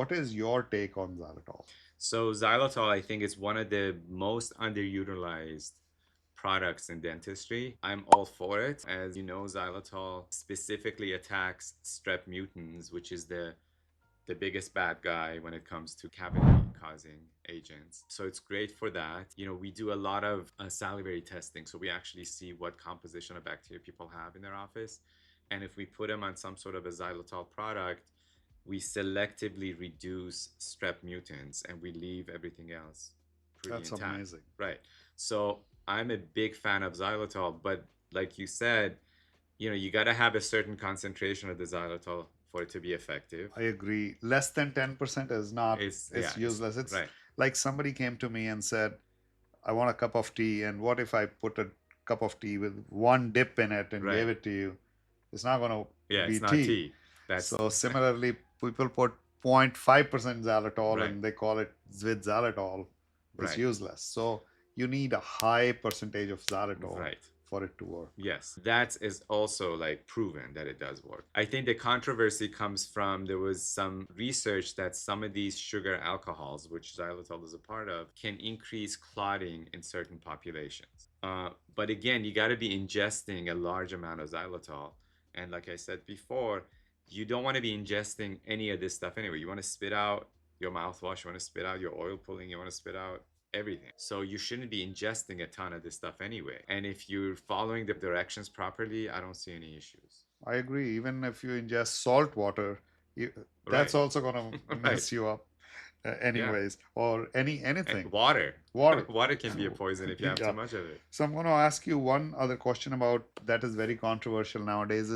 What is your take on xylitol? So xylitol, I think, is one of the most underutilized products in dentistry. I'm all for it. As you know, xylitol specifically attacks strep mutans, which is the biggest bad guy when it comes to cavity causing agents. So it's great for that. We do a lot of salivary testing. So we actually see what composition of bacteria people have in their office. And if we put them on some sort of a xylitol product, we selectively reduce strep mutants and we leave everything else pretty That's intact. amazing. Right. So I'm a big fan of xylitol, but like you said, you got to have a certain concentration of the xylitol for it to be effective. I agree. Less than 10% is not, Yeah, it's useless. It's right, like somebody came to me and said, I want a cup of tea, and what if I put a cup of tea with one dip in it and right. gave it to you? It's not going to Yeah, be it's not tea. tea. That's So similarly, people put 0.5% xylitol right, and they call it with xylitol. It's right, useless. So you need a high percentage of xylitol right. for it to work. Yes, that is also like proven that it does work. I think the controversy comes from there was some research that some of these sugar alcohols, which xylitol is a part of, can increase clotting in certain populations. But again, you got to be ingesting a large amount of xylitol. And like I said before, you don't want to be ingesting any of this stuff anyway. You want to spit out your mouthwash, you want to spit out your oil pulling, you want to spit out everything. So you shouldn't be ingesting a ton of this stuff anyway. And if you're following the directions properly, I don't see any issues. I agree. Even if you ingest salt water, that's Right. also going to Right. mess you up, Yeah. anyways, or And anything. water. Water. Water can be a poison if you have too Yeah. much of it. So I'm going to ask you one other question about that is very controversial nowadays